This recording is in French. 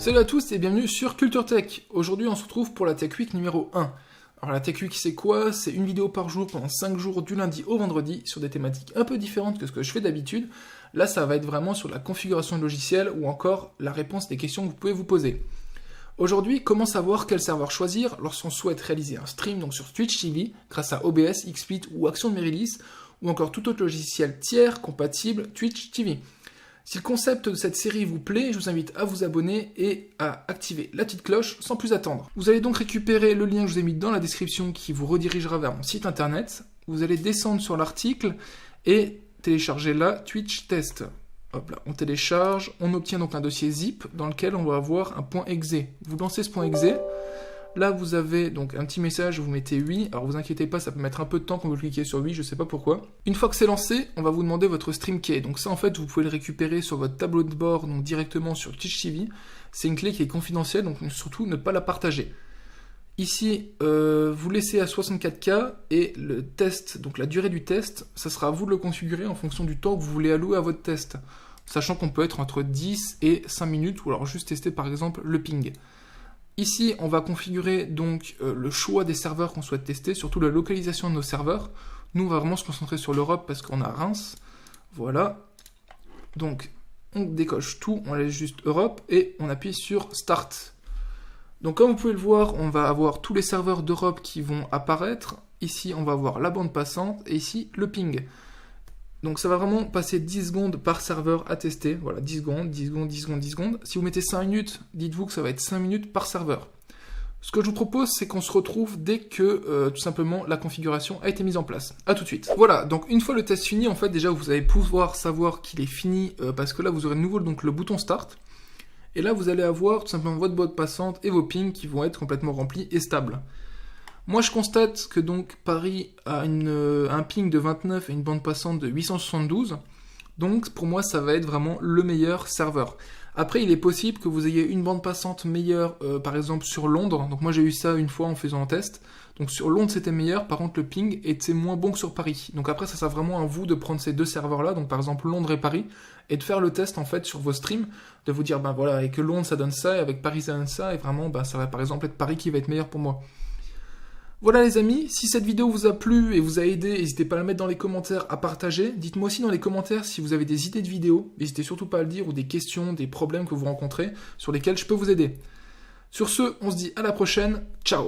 Salut à tous et bienvenue sur Culture Tech. Aujourd'hui on se retrouve pour la Tech Week numéro 1. Alors la Tech Week c'est quoi? C'est une vidéo par jour pendant 5 jours du lundi au vendredi sur des thématiques un peu différentes que ce que je fais d'habitude. Là ça va être vraiment sur la configuration du logiciel ou encore la réponse des questions que vous pouvez vous poser. Aujourd'hui, comment savoir quel serveur choisir lorsqu'on souhaite réaliser un stream donc sur Twitch TV grâce à OBS, XSplit ou Action de Merilis ou encore tout autre logiciel tiers compatible Twitch TV. Si le concept de cette série vous plaît, je vous invite à vous abonner et à activer la petite cloche sans plus attendre. Vous allez donc récupérer le lien que je vous ai mis dans la description qui vous redirigera vers mon site internet. Vous allez descendre sur l'article et télécharger là Twitch Test. Hop là, on télécharge, on obtient donc un dossier zip dans lequel on va avoir un point .exe. Vous lancez ce point .exe. Là, vous avez donc un petit message, vous mettez oui. Alors, vous inquiétez pas, ça peut mettre un peu de temps quand vous cliquez sur oui, je sais pas pourquoi. Une fois que c'est lancé, on va vous demander votre stream key. Donc ça, en fait, vous pouvez le récupérer sur votre tableau de bord, donc directement sur Twitch TV. C'est une clé qui est confidentielle, donc surtout ne pas la partager. Ici, vous laissez à 64K et le test, donc la durée du test, ça sera à vous de le configurer en fonction du temps que vous voulez allouer à votre test. Sachant qu'on peut être entre 10 et 5 minutes, ou alors juste tester par exemple le ping. Ici, on va configurer donc le choix des serveurs qu'on souhaite tester, surtout la localisation de nos serveurs. Nous, on va vraiment se concentrer sur l'Europe parce qu'on a Reims. Voilà. Donc, on décoche tout, on laisse juste Europe et on appuie sur Start. Donc, comme vous pouvez le voir, on va avoir tous les serveurs d'Europe qui vont apparaître. Ici, on va avoir la bande passante et ici, le ping. Donc ça va vraiment passer 10 secondes par serveur à tester. Voilà, 10 secondes, 10 secondes, 10 secondes, 10 secondes. Si vous mettez 5 minutes, dites-vous que ça va être 5 minutes par serveur. Ce que je vous propose, c'est qu'on se retrouve dès que, tout simplement, la configuration a été mise en place. A tout de suite. Voilà, donc une fois le test fini, en fait, déjà, vous allez pouvoir savoir qu'il est fini, parce que là, vous aurez de nouveau donc, le bouton Start. Et là, vous allez avoir tout simplement votre bande passante et vos pings qui vont être complètement remplis et stables. Moi, je constate que donc Paris a un ping de 29 et une bande passante de 872. Donc, pour moi, ça va être vraiment le meilleur serveur. Après, il est possible que vous ayez une bande passante meilleure, par exemple, sur Londres. Donc, moi, j'ai eu ça une fois en faisant un test. Donc, sur Londres, c'était meilleur. Par contre, le ping était moins bon que sur Paris. Donc, après, ça sera vraiment à vous de prendre ces deux serveurs-là. Donc, par exemple, Londres et Paris. Et de faire le test, en fait, sur vos streams. De vous dire, ben voilà, avec Londres, ça donne ça. Et avec Paris, ça donne ça. Et vraiment, ben, ça va, par exemple, être Paris qui va être meilleur pour moi. Voilà les amis, si cette vidéo vous a plu et vous a aidé, n'hésitez pas à la mettre dans les commentaires, à partager. Dites-moi aussi dans les commentaires si vous avez des idées de vidéos, n'hésitez surtout pas à le dire, ou des questions, des problèmes que vous rencontrez, sur lesquels je peux vous aider. Sur ce, on se dit à la prochaine, ciao!